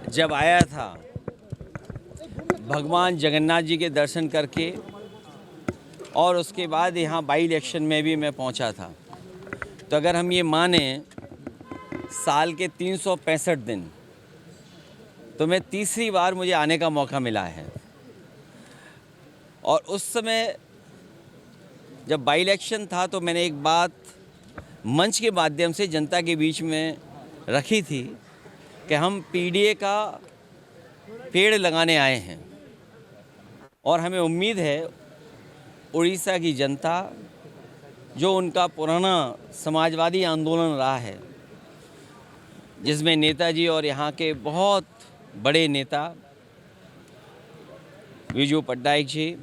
जब आया था भगवान जगन्नाथ जी के दर्शन करके और उसके बाद यहाँ बाई इलेक्शन में भी मैं पहुँचा था। तो अगर हम ये माने साल के 365 दिन तो मैं तीसरी बार मुझे आने का मौका मिला है। और उस समय जब बाई इलेक्शन था तो मैंने एक बात मंच के माध्यम से जनता के बीच में रखी थी कि हम पीडीए का पेड़ लगाने आए हैं और हमें उम्मीद है उड़ीसा की जनता, जो उनका पुराना समाजवादी आंदोलन रहा है जिसमें नेताजी और यहाँ के बहुत बड़े नेता विजू पट्टनायक जी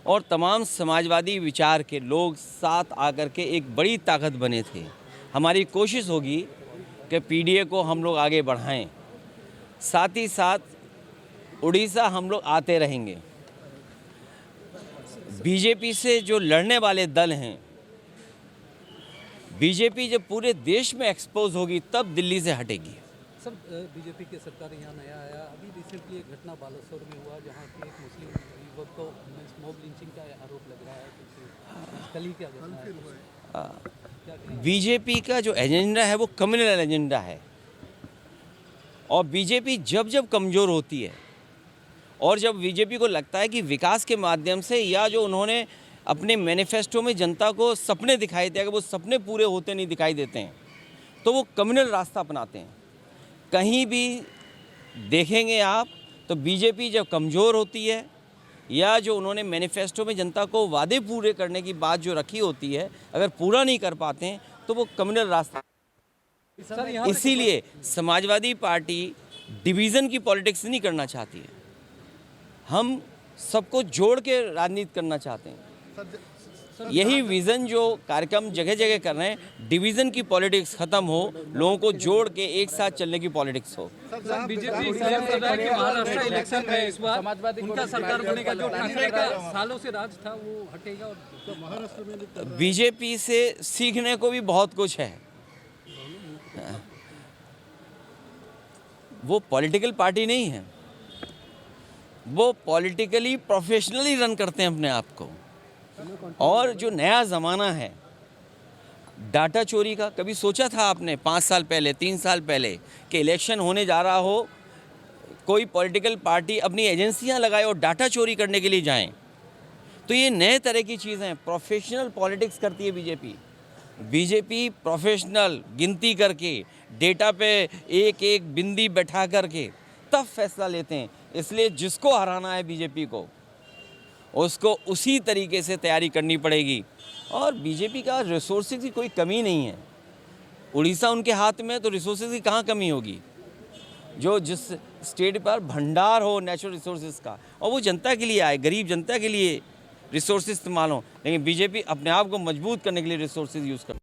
और तमाम समाजवादी विचार के लोग साथ आकर के एक बड़ी ताकत बने थे। हमारी कोशिश होगी कि पीडीए को हम लोग आगे बढ़ाएं, साथ ही साथ उड़ीसा हम लोग आते रहेंगे। बीजेपी से जो लड़ने वाले दल हैं, बीजेपी जब पूरे देश में एक्सपोज होगी तब दिल्ली से हटेगी। सर, बीजेपी की सरकार यहाँ नया आया, अभी रिसेंटली एक घटना बालासोर में हुआ जहाँ की एक मुस्लिम युवक को मॉब लिंचिंग का आरोप लग रहा है। कल ही क्या घटना है? बीजेपी का जो एजेंडा है वो कम्युनल एजेंडा है और बीजेपी जब जब कमज़ोर होती है और जब बीजेपी को लगता है कि विकास के माध्यम से या जो उन्होंने अपने मैनिफेस्टो में जनता को सपने दिखाए थे, अगर वो सपने पूरे होते नहीं दिखाई देते हैं तो वो कम्युनल रास्ता अपनाते हैं। कहीं भी देखेंगे आप तो बीजेपी जब कमज़ोर होती है या जो उन्होंने मैनिफेस्टो में जनता को वादे पूरे करने की बात जो रखी होती है, अगर पूरा नहीं कर पाते हैं तो वो कम्युनल रास्ता। इसीलिए समाजवादी पार्टी डिवीज़न की पॉलिटिक्स नहीं करना चाहती है, हम सबको जोड़ के राजनीति करना चाहते हैं। यही विज़न जो कार्यक्रम जगह जगह कर रहे हैं, डिवीज़न की पॉलिटिक्स ख़त्म हो, लोगों को जोड़ के एक साथ चलने की पॉलिटिक्स हो। बीजेपी क्लेम कर रहा है कि महाराष्ट्र इलेक्शन में इस बार उनका सरकार बनेगा, जो ठाकरे का सालों से राज था वो हटेगा। और महाराष्ट्र में बीजेपी से सीखने को भी बहुत कुछ है। वो पॉलिटिकल पार्टी नहीं है, वो पॉलिटिकली प्रोफेशनली रन करते हैं अपने आप को। और जो नया ज़माना है डाटा चोरी का, कभी सोचा था आपने 5 साल पहले 3 साल पहले कि इलेक्शन होने जा रहा हो, कोई पॉलिटिकल पार्टी अपनी एजेंसियां लगाए और डाटा चोरी करने के लिए जाएं? तो ये नए तरह की चीज़ें हैं। प्रोफेशनल पॉलिटिक्स करती है बीजेपी प्रोफेशनल गिनती करके डेटा पे एक एक बिंदी बैठा करके तब फैसला लेते हैं। इसलिए जिसको हराना है बीजेपी को, उसको उसी तरीके से तैयारी करनी पड़ेगी। और बीजेपी का रिसोर्सेज की कोई कमी नहीं है। उड़ीसा उनके हाथ में, तो रिसोर्सेज की कहाँ कमी होगी? जो जिस स्टेट पर भंडार हो नेचुरल रिसोर्सेज का, और वो जनता के लिए आए, गरीब जनता के लिए रिसोर्सेज इस्तेमाल हो। लेकिन बीजेपी अपने आप को मजबूत करने के लिए रिसोर्सेज यूज़ कर